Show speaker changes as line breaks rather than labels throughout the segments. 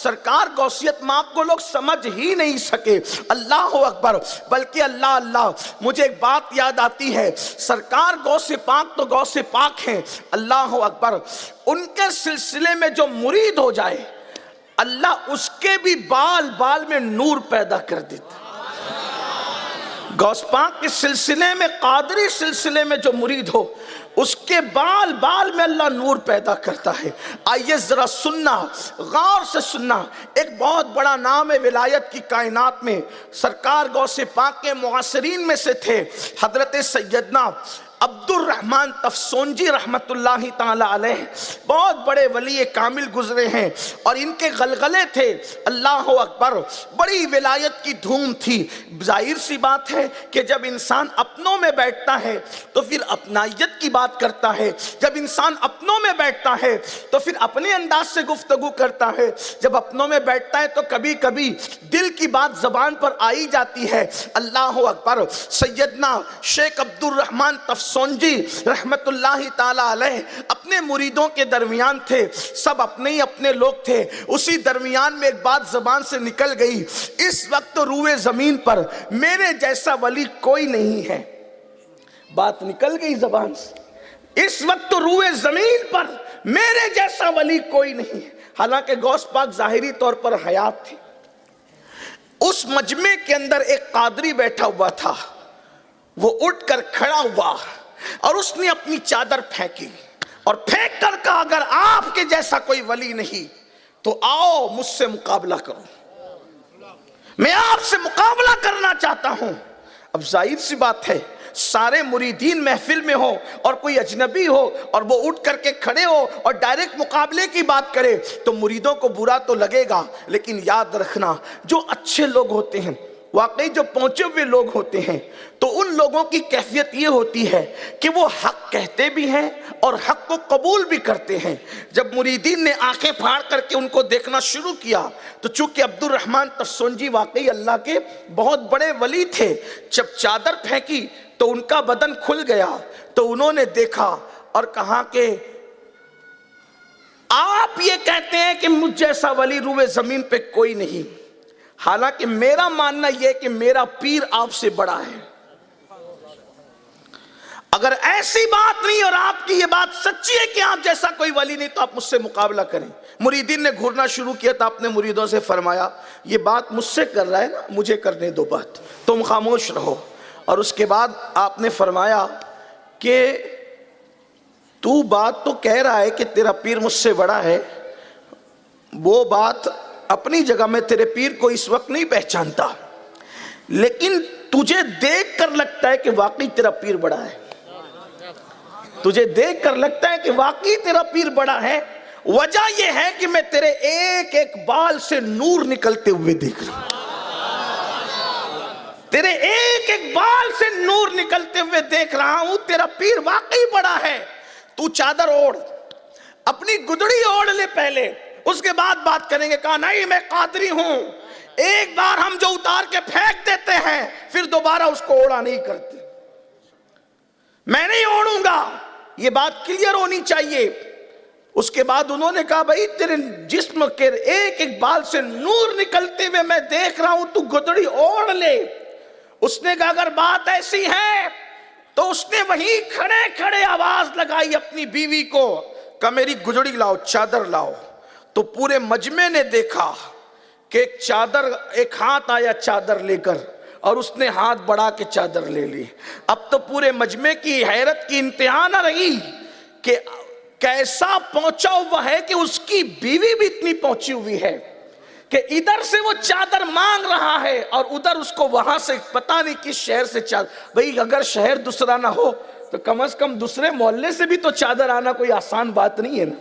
سرکار غوثیت مآب کو لوگ سمجھ ہی نہیں سکے. اللہ اکبر. بلکہ اللہ مجھے ایک بات یاد آتی ہے، سرکار غوث پاک تو غوث پاک ہیں، اللہ اکبر، ان کے سلسلے میں جو مرید ہو جائے اللہ اس کے بھی بال بال میں نور پیدا کر دیتا. غوث پاک کے سلسلے میں، قادری سلسلے میں جو مرید ہو اس کے بال بال میں اللہ نور پیدا کرتا ہے. آئیے ذرا سننا، غور سے سننا. ایک بہت بڑا نام ہے ولایت کی کائنات میں، سرکار غوث پاک کے معاصرین میں سے تھے حضرت سیدنا عبد الرحمن تفسونجی رحمت اللہ تعالی علیہ. بہت بڑے ولی کامل گزرے ہیں اور ان کے غلغلے تھے، اللہ اکبر، بڑی ولایت کی دھوم تھی. ظاہر سی بات ہے کہ جب انسان اپنوں میں بیٹھتا ہے تو پھر اپنائیت کی بات کرتا ہے، جب انسان اپنوں میں بیٹھتا ہے تو پھر اپنے انداز سے گفتگو کرتا ہے، جب اپنوں میں بیٹھتا ہے تو کبھی کبھی دل کی بات زبان پر آئی جاتی ہے. اللہ اکبر. سیدنا شیخ عبد الرحمن تفسونجی رحمت اللہ تعالی علیہ اپنے مریدوں کے درمیان تھے، سب اپنے ہی اپنے لوگ تھے. اسی درمیان میں ایک بات زبان سے نکل گئی، اس وقت روئے زمین پر میرے جیسا ولی کوئی نہیں ہے. بات نکل گئی زبان سے، اس وقت روئے زمین پر میرے جیسا ولی کوئی نہیں ہے. حالانکہ غوث پاک ظاہری طور پر حیات تھی. اس مجمع کے اندر ایک قادری بیٹھا ہوا تھا، وہ اٹھ کر کھڑا ہوا اور اس نے اپنی چادر پھینکی اور پھینک کر کہا اگر آپ کے جیسا کوئی ولی نہیں تو آؤ مجھ سے مقابلہ کرو، میں آپ سے مقابلہ کرنا چاہتا ہوں. اب ظاہر سی بات ہے سارے مریدین محفل میں ہو اور کوئی اجنبی ہو اور وہ اٹھ کر کے کھڑے ہو اور ڈائریکٹ مقابلے کی بات کرے تو مریدوں کو برا تو لگے گا. لیکن یاد رکھنا جو اچھے لوگ ہوتے ہیں، واقعی جو پہنچے ہوئے لوگ ہوتے ہیں، تو ان لوگوں کی کیفیت یہ ہوتی ہے کہ وہ حق کہتے بھی ہیں اور حق کو قبول بھی کرتے ہیں. جب مریدین نے آنکھیں پھاڑ کر کے ان کو دیکھنا شروع کیا تو چونکہ عبد الرحمن تفسونجی واقعی اللہ کے بہت بڑے ولی تھے، جب چادر پھینکی تو ان کا بدن کھل گیا تو انہوں نے دیکھا اور کہا کہ آپ یہ کہتے ہیں کہ مجھ جیسا ولی روئے زمین پہ کوئی نہیں، حالانکہ میرا ماننا یہ کہ میرا پیر آپ سے بڑا ہے. اگر ایسی بات نہیں اور آپ کی یہ بات سچی ہے کہ آپ جیسا کوئی ولی نہیں تو آپ مجھ سے مقابلہ کریں. مریدین نے گھورنا شروع کیا تو آپ نے مریدوں سے فرمایا یہ بات مجھ سے کر رہا ہے نا، مجھے کرنے دو بات، تم خاموش رہو. اور اس کے بعد آپ نے فرمایا کہ تو بات تو کہہ رہا ہے کہ تیرا پیر مجھ سے بڑا ہے، وہ بات اپنی جگہ میں تیرے پیر کو اس وقت نہیں پہچانتا، لیکن تجھے دیکھ کر لگتا ہے کہ واقعی تیرا پیر بڑا ہے. تجھے دیکھ کر لگتا ہے کہ واقعی تیرا پیر بڑا ہے. وجہ یہ ہے کہ میں تیرے ایک ایک بال سے نور نکلتے ہوئے دیکھ رہا ہوں، تیرے ایک ایک بال سے نور نکلتے ہوئے دیکھ رہا ہوں. تیرا پیر واقعی بڑا ہے. تو چادر اوڑھ، اپنی گدڑی اوڑھ لے پہلے، اس کے بعد بات کریں گے. کہا نہیں میں قادری ہوں، ایک بار ہم جو اتار کے پھینک دیتے ہیں پھر دوبارہ اس کو اوڑا نہیں کرتے، میں نہیں اوڑوں گا. یہ بات کلیئر ہونی چاہیے. اس کے بعد انہوں نے کہا بھائی تیرے جسم کے ایک ایک بال سے نور نکلتے ہوئے میں دیکھ رہا ہوں، تو گدڑی اوڑھ لے. اس نے کہا اگر بات ایسی ہے تو اس نے وہیں کھڑے کھڑے آواز لگائی اپنی بیوی کو کہ میری گدڑی لاؤ، چادر لاؤ. تو پورے مجمع نے دیکھا کہ ایک ہاتھ آیا چادر لے کر اور اس نے ہاتھ بڑھا کے چادر لے لی. اب تو پورے مجمع کی حیرت کی انتہا نہ رہی کہ کیسا پہنچا ہوا ہے کہ اس کی بیوی بھی اتنی پہنچی ہوئی ہے کہ ادھر سے وہ چادر مانگ رہا ہے اور ادھر اس کو وہاں سے پتہ نہیں کس شہر سے چادر. بھئی اگر شہر دوسرا نہ ہو تو کم از کم دوسرے محلے سے بھی تو چادر آنا کوئی آسان بات نہیں ہے نا.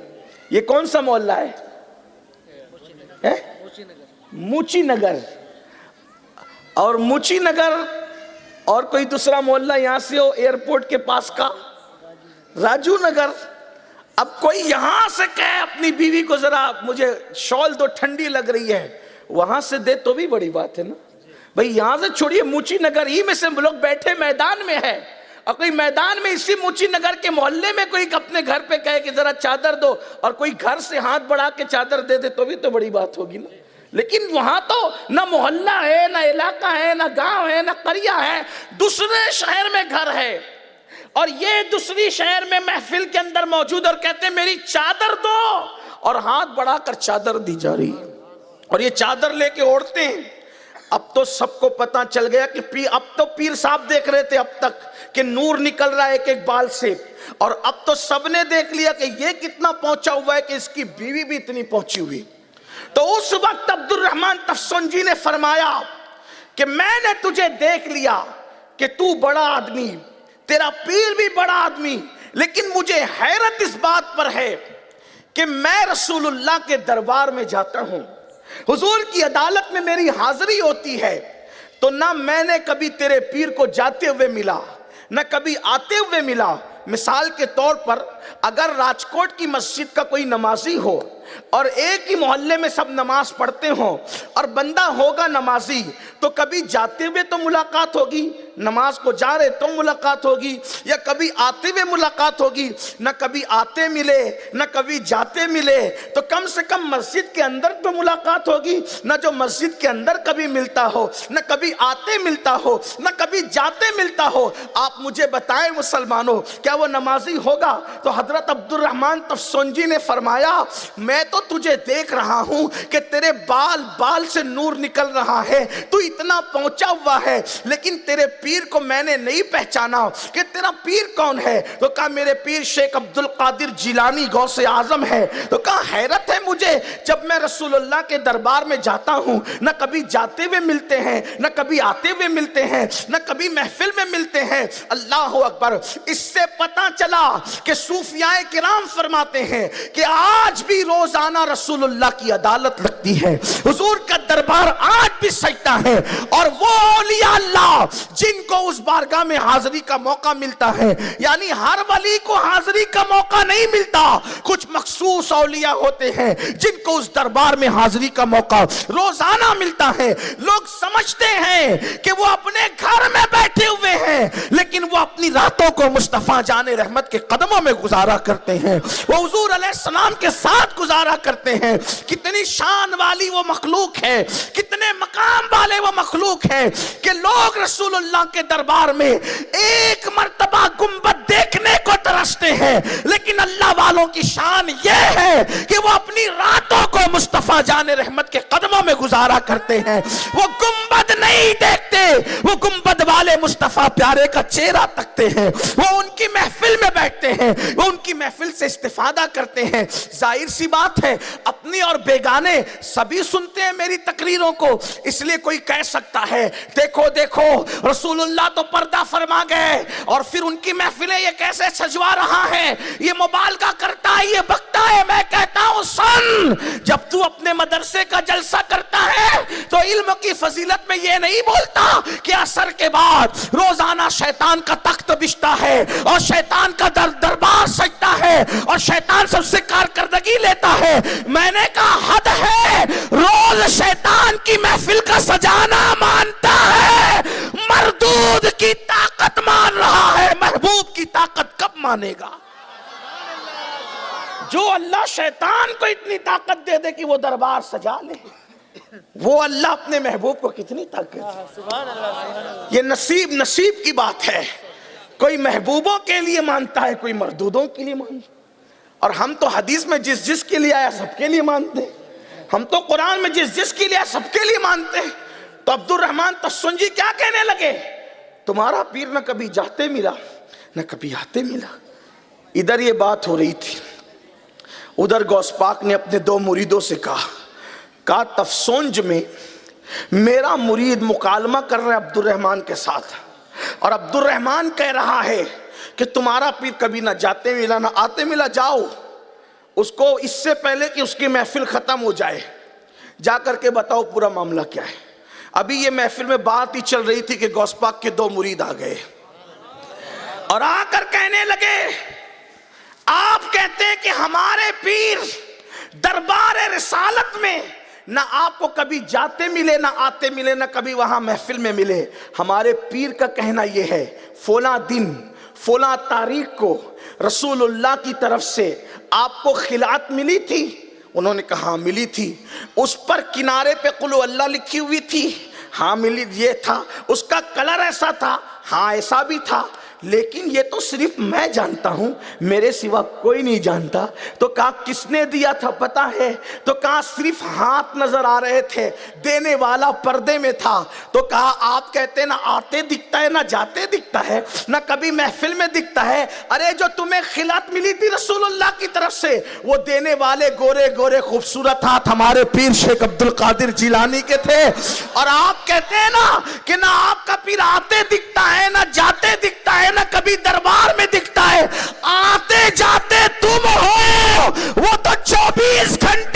یہ کون سا محلہ ہے؟ موچی نگر. اور موچی نگر اور کوئی دوسرا محلہ یہاں سے ہو ایئرپورٹ کے پاس کا راجو نگر. اب کوئی یہاں سے کہے اپنی بیوی کو ذرا مجھے شال دو ٹھنڈی لگ رہی ہے، وہاں سے دے تو بھی بڑی بات ہے نا. بھئی یہاں سے چھوڑیے، موچی نگر ہی میں سے لوگ بیٹھے میدان میں ہے اور کوئی میدان میں اسی موچی نگر کے محلے میں کوئی اپنے گھر پہ کہے کہ ذرا چادر دو، اور کوئی گھر سے ہاتھ بڑھا کے چادر دے دے تو بھی تو بڑی بات ہوگی نا. لیکن وہاں تو نہ محلہ ہے، نہ علاقہ ہے، نہ گاؤں ہے، نہ قریہ ہے، دوسرے شہر میں گھر ہے، اور یہ دوسری شہر میں محفل کے اندر موجود، اور کہتے ہیں میری چادر دو، اور ہاتھ بڑھا کر چادر دی جا رہی، اور یہ چادر لے کے اوڑھتے ہیں. اب تو سب کو پتا چل گیا کہ اب تو پیر صاحب دیکھ رہے تھے اب تک کہ نور نکل رہا ہے ایک ایک بال سے، اور اب تو سب نے دیکھ لیا کہ یہ کتنا پہنچا ہوا ہے کہ اس کی بیوی بھی اتنی پہنچی ہوئی. تو اس وقت عبد الرحمن تفسنجی نے فرمایا کہ میں نے تجھے دیکھ لیا کہ تو بڑا آدمی، تیرا پیر بھی بڑا آدمی، لیکن مجھے حیرت اس بات پر ہے کہ میں رسول اللہ کے دربار میں جاتا ہوں، حضور کی عدالت میں میری حاضری ہوتی ہے، تو نہ میں نے کبھی تیرے پیر کو جاتے ہوئے ملا، نہ کبھی آتے ہوئے ملا. مثال کے طور پر اگر راجکوٹ کی مسجد کا کوئی نمازی ہو اور ایک ہی محلے میں سب نماز پڑھتے ہوں اور بندہ ہوگا نمازی، تو کبھی جاتے ہوئے تو ملاقات ہوگی، نماز کو جا رہے تو ملاقات ہوگی، یا کبھی آتے ہوئے ملاقات ہوگی. نہ کبھی آتے ملے نہ کبھی جاتے ملے، تو کم سے کم مسجد کے اندر تو ملاقات ہوگی. نہ جو مسجد کے اندر کبھی ملتا ہو، نہ کبھی آتے ملتا ہو، نہ کبھی جاتے ملتا ہو. آپ مجھے بتائیں مسلمانوں، کیا وہ نمازی ہوگا؟ تو حضرت عبد الرحمن تفسنجی نے فرمایا میں تو تجھے دیکھ رہا ہوں کہ تیرے بال سے نور نکل رہا ہے، تو اتنا پہنچا ہوا ہے، لیکن تیرے پیر کو میں نے نہیں پہچانا کہ تیرا پیر کون ہے. تو کہا میرے پیر شیخ عبد القادر جیلانی غوث اعظم ہے. تو کہا حیرت ہے مجھے، جب میں رسول اللہ کے دربار میں جاتا ہوں، نہ کبھی جاتے ہوئے ملتے ہیں، نہ کبھی آتے ہوئے ملتے ہیں، نہ کبھی محفل میں ملتے ہیں. اللہ اکبر. اس سے پتہ چلا کہ صوفیاء کرام فرماتے ہیں کہ آج بھی روزانہ رسول اللہ کی عدالت لگتی ہے، حضور کا دربار آج بھی سجتا ہے، اور وہ اولیاء اللہ جن کو اس بارگاہ میں حاضری کا موقع ملتا ہے، یعنی ہر ولی کو حاضری کا موقع نہیں ملتا، کچھ مخصوص اولیاء ہوتے ہیں جن کو اس دربار میں حاضری کا موقع روزانہ ملتا ہے. لوگ سمجھتے ہیں کہ وہ اپنے گھر میں بیٹھے ہوئے ہیں، لیکن وہ اپنی راتوں کو مصطفیٰ جان رحمت کے قدموں میں گزارا کرتے ہیں، وہ حضور علیہ السلام کے ساتھ گزارا کرتے ہیں. کتنی شان والی وہ مخلوق ہے، کتنے مقام والے وہ مخلوق ہے کہ لوگ رسول اللہ کے دربار میں ایک مرتبہ گنبد دیکھنے کو ترستے ہیں، لیکن اللہ والوں کی شان یہ ہے کہ وہ اپنی راتوں کو مصطفیٰ جان رحمت کے قدموں میں گزارا کرتے ہیں. وہ گنبد نہیں دیکھتے، وہ گنبد والے مصطفیٰ پیارے کا چہرہ تکتے ہیں، وہ ان کی محفل میں بیٹھتے ہیں، وہ ان کی محفل سے استفادہ کرتے ہیں. ظاہر سی بات ہے اپنی اور بیگانے سبھی سنتے ہیں میری تقریروں کو، اس لیے کوئی کہہ سکتا ہے دیکھو دیکھو رسول اللہ تو پردہ فرما گئے، اور پھر ان کی محفلیں یہ کیسے سجوا رہا ہے، یہ مبالغہ کرتا ہے، یہ بکتا ہے. میں کہتا ہوں سن، جب تو اپنے مدرسے کا جلسہ کرتا ہے تو علم کی فضیلت میں یہ نہیں بولتا کہ عصر کے بعد روزانہ شیطان کا تخت بچتا ہے اور شیطان کا دربار سجتا ہے اور شیطان سب سے کارکردگی لیتا ہے. میں نے کہا حد ہے، روز شیطان کی محفل کا سجانا مانتا ہے، مردود کی طاقت مان رہا ہے، محبوب کی طاقت کب مانے گا؟ جو اللہ شیطان کو اتنی طاقت دے دے کہ وہ دربار سجا لے، وہ اللہ اپنے محبوب کو کتنی طاقت دے. یہ نصیب کی بات ہے. کوئی محبوبوں کے لیے مانتا ہے، کوئی مردودوں کے لیے مانتا ہے. اور ہم تو حدیث میں جس کے لیے آیا سب کے لیے مانتے ہیں، ہم تو قرآن میں جس کے لیے آیا سب کے لیے مانتے ہیں. تو عبد الرحمن تفسنجی کیا کہنے لگے؟ تمہارا پیر نہ کبھی جاتے ملا نہ کبھی آتے ملا. ادھر یہ بات ہو رہی تھی، ادھر غوث پاک نے اپنے دو مریدوں سے کہا تفسنج میں میرا مرید مکالمہ کر رہا ہے عبد الرحمن کے ساتھ، اور عبد الرحمن کہہ رہا ہے کہ تمہارا پیر کبھی نہ جاتے ملا نہ آتے ملا. جاؤ اس کو اس سے پہلے کہ اس کی محفل ختم ہو جائے جا کر کے بتاؤ پورا معاملہ کیا ہے. ابھی یہ محفل میں بات ہی چل رہی تھی کہ غوث پاک کے دو مرید آ گئے اور آ کر کہنے لگے آپ کہتے ہیں کہ ہمارے پیر دربار رسالت میں نہ آپ کو کبھی جاتے ملے نہ آتے ملے نہ کبھی وہاں محفل میں ملے. ہمارے پیر کا کہنا یہ ہے فلاں دن فلاں تاریخ کو رسول اللہ کی طرف سے آپ کو خلعت ملی تھی؟ انہوں نے کہا ہاں ملی تھی۔ اس پر کنارے پہ قل اللہ لکھی ہوئی تھی؟ ہاں ملی۔ یہ تھا؟ اس کا کلر ایسا تھا؟ ہاں ایسا بھی تھا۔ لیکن یہ تو صرف میں جانتا ہوں، میرے سوا کوئی نہیں جانتا۔ تو کہا کس نے دیا تھا پتا ہے؟ تو کہا صرف ہاتھ نظر آ رہے تھے، دینے والا پردے میں تھا۔ تو کہا آپ کہتے ہیں نہ آتے دکھتا ہے نہ جاتے دکھتا ہے، نہ کبھی محفل میں دکھتا ہے۔ ارے جو تمہیں خلعت ملی تھی رسول اللہ کی طرف سے، وہ دینے والے گورے گورے خوبصورت ہاتھ ہمارے پیر شیخ عبد القادر جیلانی کے تھے۔ اور آپ کہتے ہیں نا کہ نہ آپ کا پیر آتے دکھتا ہے نہ جاتے دکھتا ہے، نہ کبھی دربار میں دکھتا ہے، آتے جاتے تم ہو، وہ تو 24 گھنٹے